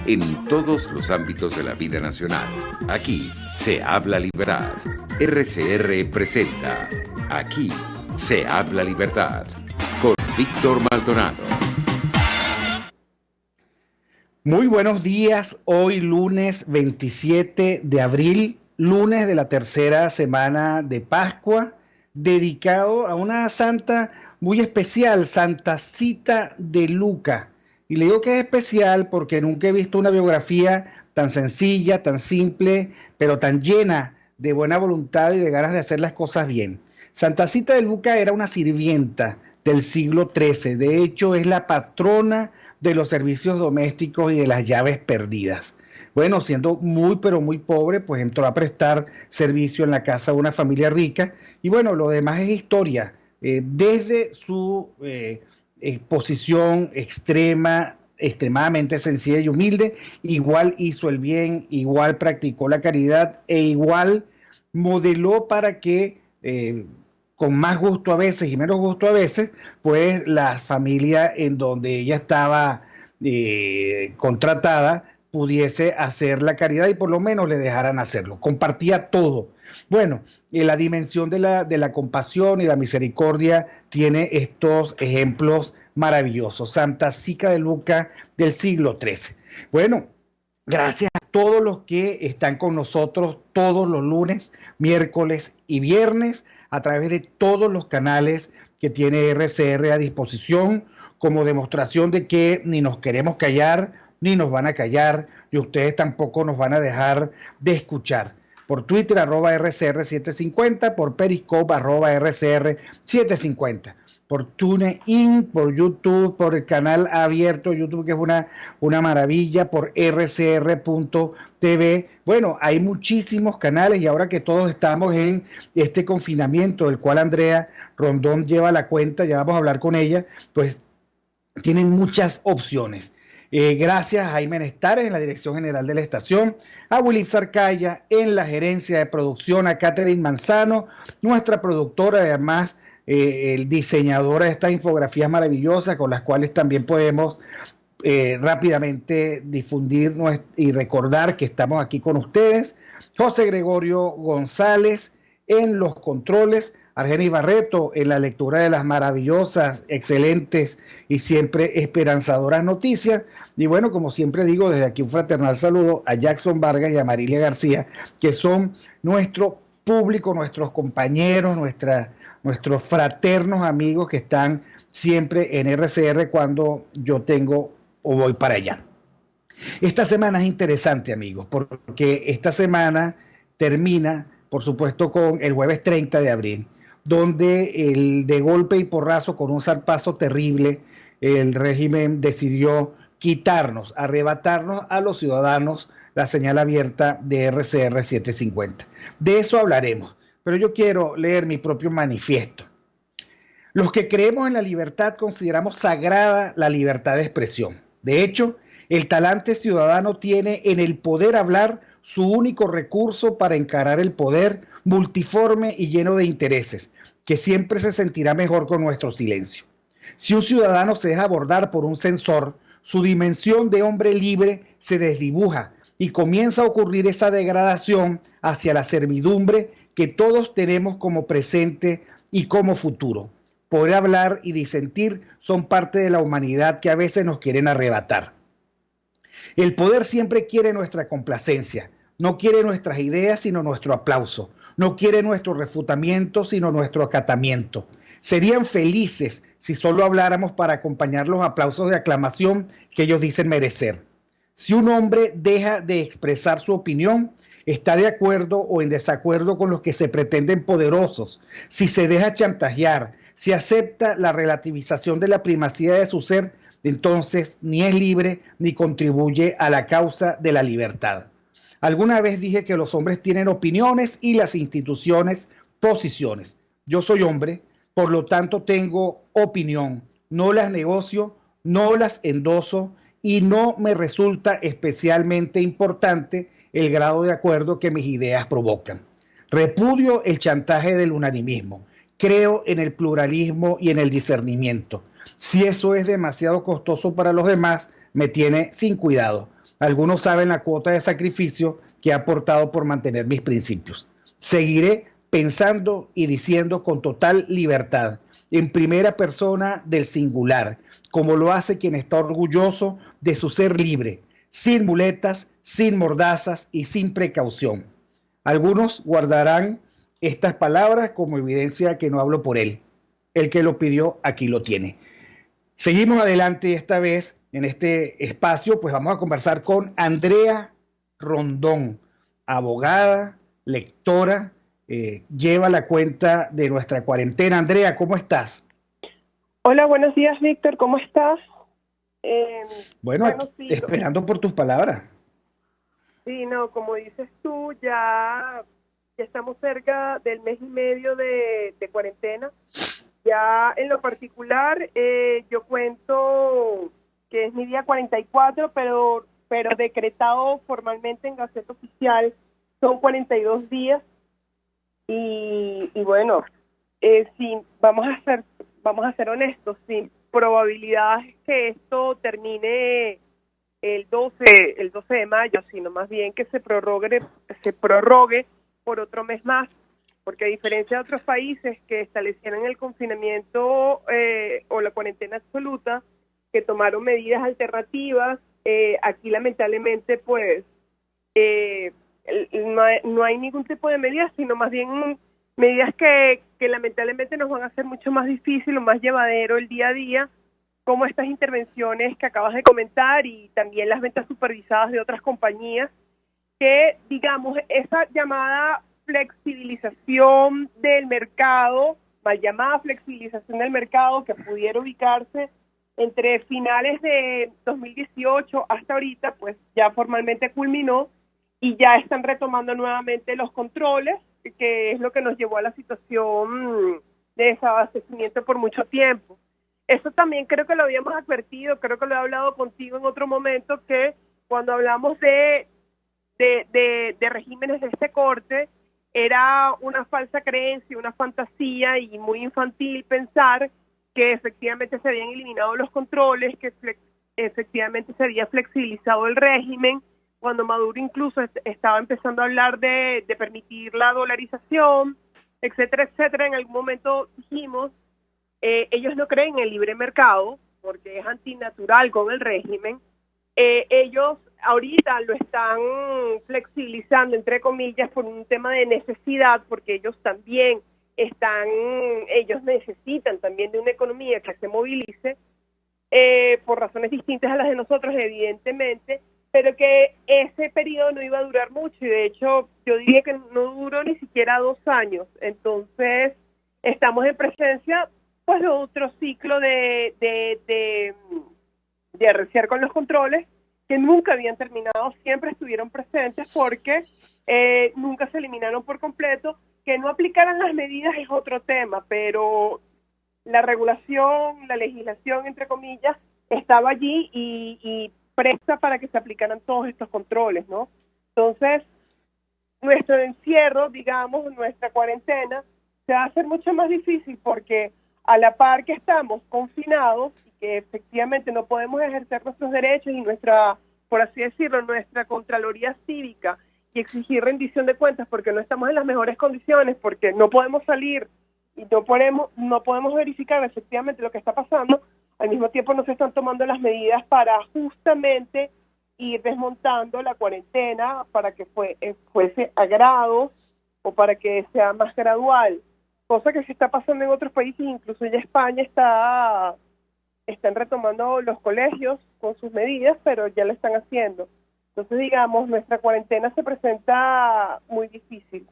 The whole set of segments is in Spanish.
en todos los ámbitos de la vida nacional. Aquí se habla libertad. RCR presenta Aquí se habla libertad con Víctor Maldonado. Muy buenos días, hoy lunes 27 de abril, lunes de la tercera semana de Pascua, dedicado a una santa muy especial, Santa Cita de Luca. Y le digo que es especial porque nunca he visto una biografía tan sencilla, tan simple, pero tan llena de buena voluntad y de ganas de hacer las cosas bien. Santa Cita de Luca era una sirvienta del siglo XIII, de hecho es la patrona de los servicios domésticos y de las llaves perdidas. Bueno, siendo muy pero muy pobre, pues entró a prestar servicio en la casa de una familia rica y bueno, lo demás es historia. Desde su posición extremadamente sencilla y humilde, igual hizo el bien, igual practicó la caridad e igual modeló para que con más gusto a veces y menos gusto a veces, pues la familia en donde ella estaba contratada pudiese hacer la caridad y por lo menos le dejaran hacerlo. Compartía todo. Bueno, la dimensión de la compasión y la misericordia tiene estos ejemplos maravillosos. Santa Cita de Luca del siglo XIII. Bueno, gracias a todos los que están con nosotros todos los lunes, miércoles y viernes a través de todos los canales que tiene RCR a disposición como demostración de que ni nos queremos callar, ni nos van a callar y ustedes tampoco nos van a dejar de escuchar. Por Twitter, @RCR750, por Periscope, @RCR750, por TuneIn, por YouTube, por el canal abierto YouTube, que es una maravilla, por rcr.tv. Bueno, hay muchísimos canales y ahora que todos estamos en este confinamiento, del cual Andrea Rondón lleva la cuenta, ya vamos a hablar con ella, pues tienen muchas opciones. Gracias a Jaime Nestares en la dirección general de la estación, a Willy Zarcaya en la gerencia de producción, a Catherine Manzano, nuestra productora, además el diseñadora de estas infografías maravillosas con las cuales también podemos rápidamente difundir y recordar que estamos aquí con ustedes. José Gregorio González en los controles, Argenis Barreto en la lectura de las maravillosas, excelentes y siempre esperanzadoras noticias. Y bueno, como siempre digo, desde aquí un fraternal saludo a Jackson Vargas y a Marilia García, que son nuestro público, nuestros compañeros, nuestros fraternos amigos que están siempre en RCR cuando yo tengo o voy para allá. Esta semana es interesante, amigos, porque esta semana termina, por supuesto, con el jueves 30 de abril, donde de golpe y porrazo, con un zarpazo terrible, el régimen decidió quitarnos, arrebatarnos a los ciudadanos la señal abierta de RCR 750. De eso hablaremos, pero yo quiero leer mi propio manifiesto. Los que creemos en la libertad consideramos sagrada la libertad de expresión. De hecho, el talante ciudadano tiene en el poder hablar su único recurso para encarar el poder multiforme y lleno de intereses, que siempre se sentirá mejor con nuestro silencio. Si un ciudadano se deja abordar por un censor, su dimensión de hombre libre se desdibuja y comienza a ocurrir esa degradación hacia la servidumbre que todos tenemos como presente y como futuro. Poder hablar y disentir son parte de la humanidad que a veces nos quieren arrebatar. El poder siempre quiere nuestra complacencia, no quiere nuestras ideas sino nuestro aplauso, no quiere nuestro refutamiento sino nuestro acatamiento. Serían felices si solo habláramos para acompañar los aplausos de aclamación que ellos dicen merecer. Si un hombre deja de expresar su opinión, está de acuerdo o en desacuerdo con los que se pretenden poderosos, si se deja chantajear, si acepta la relativización de la primacía de su ser, entonces ni es libre ni contribuye a la causa de la libertad. Alguna vez dije que los hombres tienen opiniones y las instituciones posiciones. Yo soy hombre, por lo tanto tengo opinión, no las negocio, no las endoso y no me resulta especialmente importante el grado de acuerdo que mis ideas provocan. Repudio el chantaje del unanimismo, creo en el pluralismo y en el discernimiento. Si eso es demasiado costoso para los demás, me tiene sin cuidado. Algunos saben la cuota de sacrificio que he aportado por mantener mis principios. Seguiré pensando y diciendo con total libertad, en primera persona del singular, como lo hace quien está orgulloso de su ser libre, sin muletas, sin mordazas y sin precaución. Algunos guardarán estas palabras como evidencia que no hablo por él. El que lo pidió, aquí lo tiene. Seguimos adelante esta vez en este espacio, pues vamos a conversar con Andrea Rondón, abogada, lectora, lleva la cuenta de nuestra cuarentena. Andrea, ¿cómo estás? Hola, buenos días, Víctor, ¿cómo estás? Bueno, sí, esperando por tus palabras. Sí, no, como dices tú, ya estamos cerca del mes y medio de cuarentena. Ya en lo particular, yo cuento que es mi día 44, pero decretado formalmente en Gaceta Oficial son 42 días. Y bueno, sí, vamos a ser honestos, sin probabilidades que esto termine el 12 de mayo, sino más bien que se prorrogue por otro mes más, porque a diferencia de otros países que establecieron el confinamiento o la cuarentena absoluta, que tomaron medidas alternativas, aquí lamentablemente pues no hay ningún tipo de medidas, sino más bien medidas que lamentablemente nos van a hacer mucho más difícil o más llevadero el día a día, como estas intervenciones que acabas de comentar y también las ventas supervisadas de otras compañías, que digamos esa llamada flexibilización del mercado, mal llamada flexibilización del mercado, que pudiera ubicarse entre finales de 2018 hasta ahorita, pues ya formalmente culminó y ya están retomando nuevamente los controles, que es lo que nos llevó a la situación de desabastecimiento por mucho tiempo. Eso también creo que lo habíamos advertido, creo que lo he hablado contigo en otro momento, que cuando hablamos de regímenes de este corte, era una falsa creencia, una fantasía y muy infantil pensar que efectivamente se habían eliminado los controles, que efectivamente se había flexibilizado el régimen, cuando Maduro incluso estaba empezando a hablar de permitir la dolarización, etcétera, etcétera. En algún momento dijimos, ellos no creen en el libre mercado, porque es antinatural con el régimen. Ellos ahorita lo están flexibilizando, entre comillas, por un tema de necesidad, porque ellos necesitan también de una economía que se movilice, por razones distintas a las de nosotros, evidentemente, pero que ese periodo no iba a durar mucho, y de hecho yo diría que no duró ni siquiera 2 años. Entonces estamos en presencia pues de otro ciclo de arreciar con los controles que nunca habían terminado, siempre estuvieron presentes porque nunca se eliminaron por completo. Que no aplicaran las medidas es otro tema, pero la regulación, la legislación, entre comillas, estaba allí y presta para que se aplicaran todos estos controles, ¿no? Entonces, nuestro encierro, digamos, nuestra cuarentena, se va a hacer mucho más difícil porque a la par que estamos confinados y que efectivamente no podemos ejercer nuestros derechos y nuestra, por así decirlo, nuestra contraloría cívica y exigir rendición de cuentas porque no estamos en las mejores condiciones, porque no podemos salir y no podemos verificar efectivamente lo que está pasando, al mismo tiempo no se están tomando las medidas para justamente ir desmontando la cuarentena para que fuese a grados o para que sea más gradual, cosa que se está pasando en otros países, incluso ya España están retomando los colegios con sus medidas, pero ya lo están haciendo. Entonces, digamos, nuestra cuarentena se presenta muy difícil.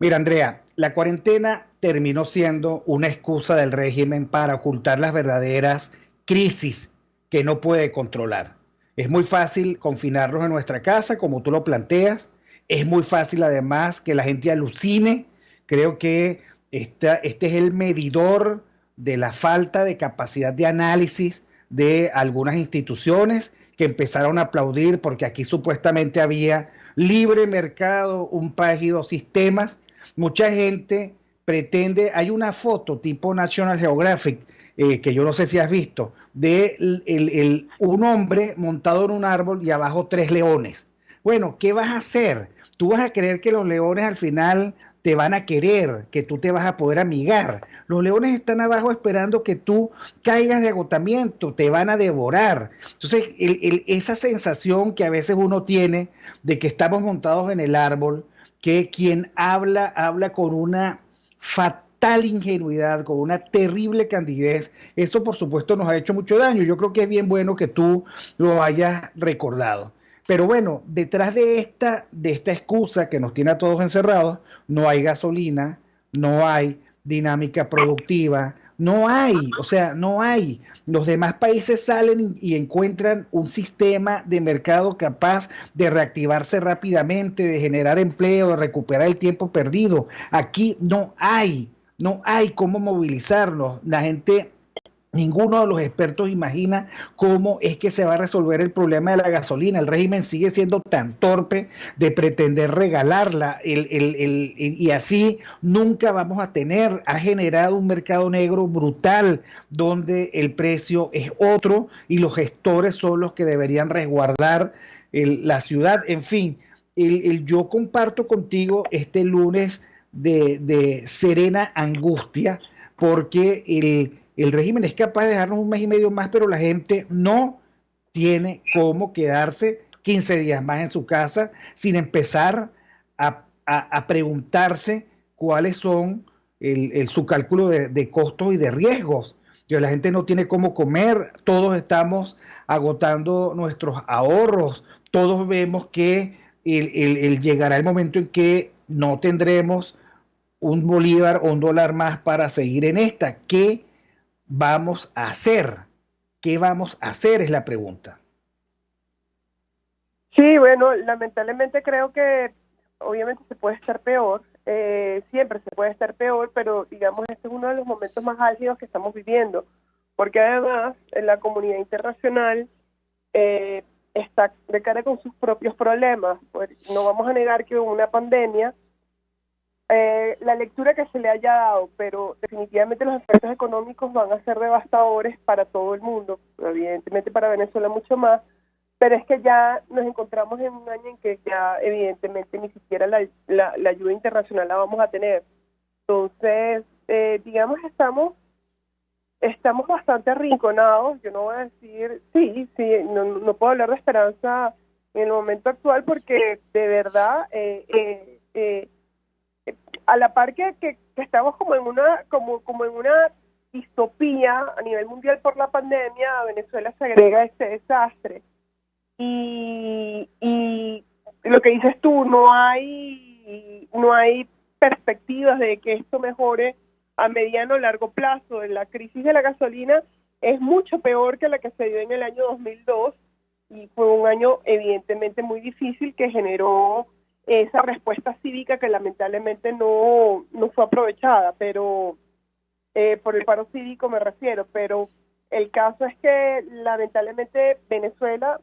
Mira, Andrea, la cuarentena terminó siendo una excusa del régimen para ocultar las verdaderas crisis que no puede controlar. Es muy fácil confinarnos en nuestra casa, como tú lo planteas. Es muy fácil, además, que la gente alucine. Creo que este es el medidor de la falta de capacidad de análisis de algunas instituciones que empezaron a aplaudir porque aquí supuestamente había libre mercado, un país y 2 sistemas. Mucha gente pretende, hay una foto tipo National Geographic que yo no sé si has visto, de un hombre montado en un árbol y abajo 3 leones. Bueno, ¿qué vas a hacer? Tú vas a creer que los leones al final te van a querer, que tú te vas a poder amigar. Los leones están abajo esperando que tú caigas de agotamiento, te van a devorar. Entonces, esa sensación que a veces uno tiene de que estamos montados en el árbol, que quien habla, habla con una fatal ingenuidad, con una terrible candidez, eso por supuesto nos ha hecho mucho daño. Yo creo que es bien bueno que tú lo hayas recordado. Pero bueno, detrás de esta excusa que nos tiene a todos encerrados, no hay gasolina, no hay dinámica productiva, no hay, o sea, no hay. Los demás países salen y encuentran un sistema de mercado capaz de reactivarse rápidamente, de generar empleo, de recuperar el tiempo perdido. Aquí no hay cómo movilizarnos. La gente. Ninguno de los expertos imagina cómo es que se va a resolver el problema de la gasolina. El régimen sigue siendo tan torpe de pretender regalarla y así nunca vamos a tener. Ha generado un mercado negro brutal donde el precio es otro y los gestores son los que deberían resguardar la ciudad. En fin, yo comparto contigo este lunes de serena angustia porque el régimen es capaz de dejarnos un mes y medio más, pero la gente no tiene cómo quedarse 15 días más en su casa sin empezar a preguntarse cuáles son su cálculo de costos y de riesgos. La gente no tiene cómo comer, todos estamos agotando nuestros ahorros, todos vemos que llegará el momento en que no tendremos un bolívar o un dólar más para seguir en esta. ¿Qué vamos a hacer? ¿Qué vamos a hacer? Es la pregunta. Sí, bueno, lamentablemente creo que obviamente se puede estar peor, siempre se puede estar peor, pero digamos este es uno de los momentos más álgidos que estamos viviendo, porque además la comunidad internacional está de cara con sus propios problemas. Pues no vamos a negar que hubo una pandemia, la lectura que se le haya dado, pero definitivamente los efectos económicos van a ser devastadores para todo el mundo, evidentemente para Venezuela mucho más, pero es que ya nos encontramos en un año en que ya evidentemente ni siquiera la ayuda internacional la vamos a tener. Entonces, digamos, estamos bastante arrinconados. Yo no voy a decir, sí, no puedo hablar de esperanza en el momento actual porque de verdad a la par que estamos como en una distopía a nivel mundial por la pandemia, a Venezuela se agrega este desastre y lo que dices tú, no hay perspectivas de que esto mejore a mediano o largo plazo. La crisis de la gasolina es mucho peor que la que se dio en el año 2002 y fue un año evidentemente muy difícil que generó esa respuesta cívica que lamentablemente no fue aprovechada, pero por el paro cívico me refiero, pero el caso es que lamentablemente Venezuela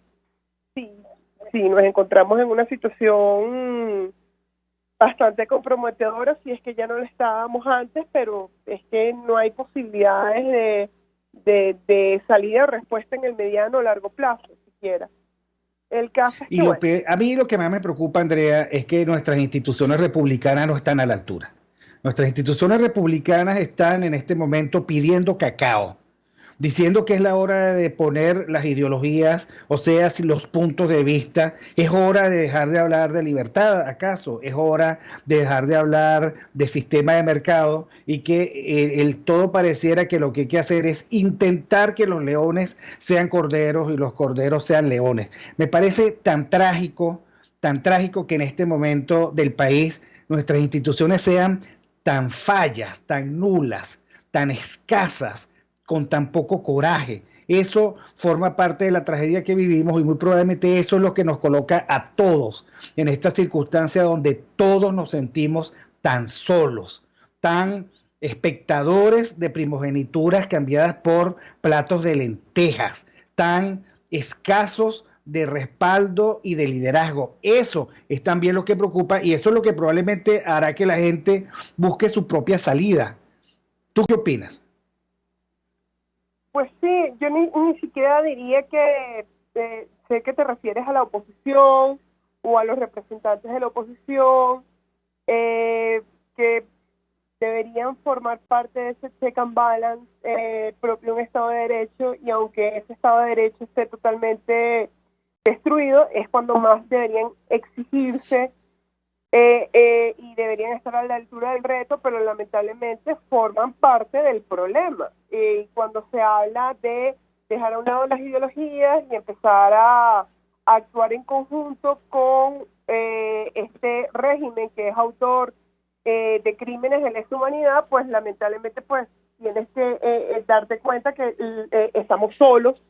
sí nos encontramos en una situación bastante comprometedora, si es que ya no lo estábamos antes, pero es que no hay posibilidades de salida o respuesta en el mediano o largo plazo siquiera. El caso es que, a mí lo que más me preocupa, Andrea, es que nuestras instituciones republicanas no están a la altura. Nuestras instituciones republicanas están en este momento pidiendo cacao, diciendo que es la hora de poner las ideologías, o sea, los puntos de vista. Es hora de dejar de hablar de libertad, ¿acaso? Es hora de dejar de hablar de sistema de mercado y que todo pareciera que lo que hay que hacer es intentar que los leones sean corderos y los corderos sean leones. Me parece tan trágico que en este momento del país nuestras instituciones sean tan fallas, tan nulas, tan escasas, con tan poco coraje. Eso forma parte de la tragedia que vivimos y muy probablemente eso es lo que nos coloca a todos en esta circunstancia donde todos nos sentimos tan solos, tan espectadores de primogenituras cambiadas por platos de lentejas, tan escasos de respaldo y de liderazgo. Eso es también lo que preocupa y eso es lo que probablemente hará que la gente busque su propia salida. ¿Tú qué opinas? Pues sí, yo ni siquiera diría que sé que te refieres a la oposición o a los representantes de la oposición, que deberían formar parte de ese check and balance propio de un Estado de Derecho, y aunque ese Estado de Derecho esté totalmente destruido, es cuando más deberían exigirse y deberían estar a la altura del reto, pero lamentablemente forman parte del problema. Y cuando se habla de dejar a un lado las ideologías y empezar a actuar en conjunto con este régimen que es autor de crímenes de lesa humanidad, pues lamentablemente pues tienes que darte cuenta que estamos solos.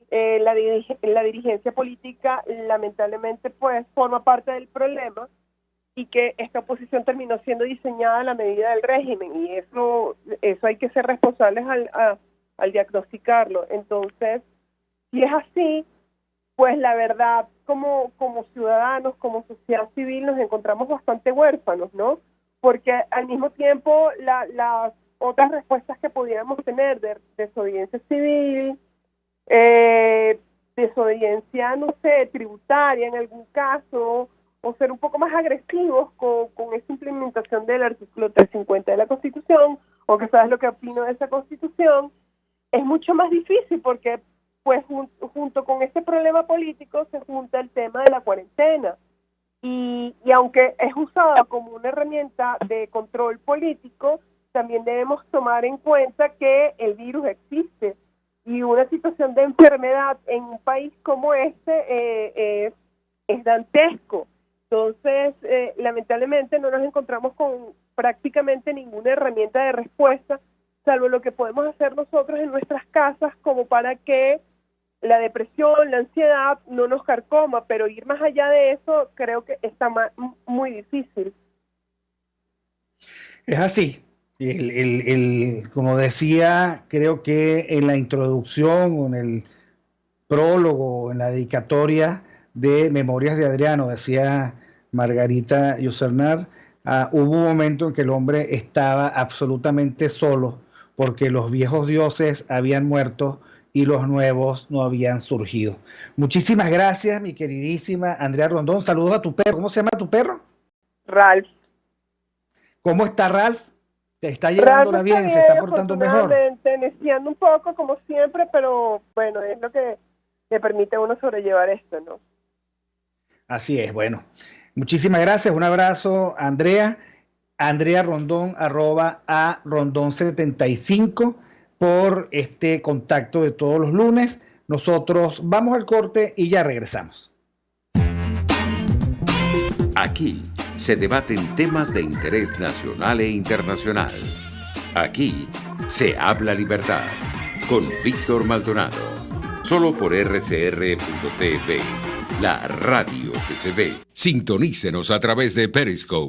La dirigencia política lamentablemente pues forma parte del problema, y que esta oposición terminó siendo diseñada a la medida del régimen, y eso hay que ser responsables al diagnosticarlo. Entonces, si es así, pues la verdad, como ciudadanos, como sociedad civil, nos encontramos bastante huérfanos, ¿no? Porque al mismo tiempo las otras respuestas que pudiéramos tener de desobediencia civil, desobediencia, no sé, tributaria en algún caso, o ser un poco más agresivos con esta implementación del artículo 350 de la Constitución, o que sabes lo que opino de esa Constitución, es mucho más difícil porque pues junto con este problema político se junta el tema de la cuarentena, y aunque es usada como una herramienta de control político, también debemos tomar en cuenta que el virus existe, y una situación de enfermedad en un país como este es dantesco. Entonces, lamentablemente no nos encontramos con prácticamente ninguna herramienta de respuesta, salvo lo que podemos hacer nosotros en nuestras casas, como para que la depresión, la ansiedad no nos carcoma, pero ir más allá de eso creo que está muy difícil. Es así. Como decía, creo que en la introducción o en el prólogo, en la dedicatoria de Memorias de Adriano, decía Margarita Yourcenar, hubo un momento en que el hombre estaba absolutamente solo porque los viejos dioses habían muerto y los nuevos no habían surgido. Muchísimas gracias, mi queridísima Andrea Rondón. Saludos a tu perro. ¿Cómo se llama tu perro? Ralph. ¿Cómo está Ralph? ¿Te está llevándola bien? ¿Se está portando mejor? Neciando un poco, como siempre, pero bueno, es lo que le permite a uno sobrellevar esto, ¿no? Así es, bueno. Muchísimas gracias. Un abrazo, Andrea. Andrea Rondón, @Rondón75, por este contacto de todos los lunes. Nosotros vamos al corte y ya regresamos. Aquí se debaten temas de interés nacional e internacional. Aquí se habla libertad con Víctor Maldonado. Solo por rcr.tv, la radio que se ve. Sintonícenos a través de Periscope.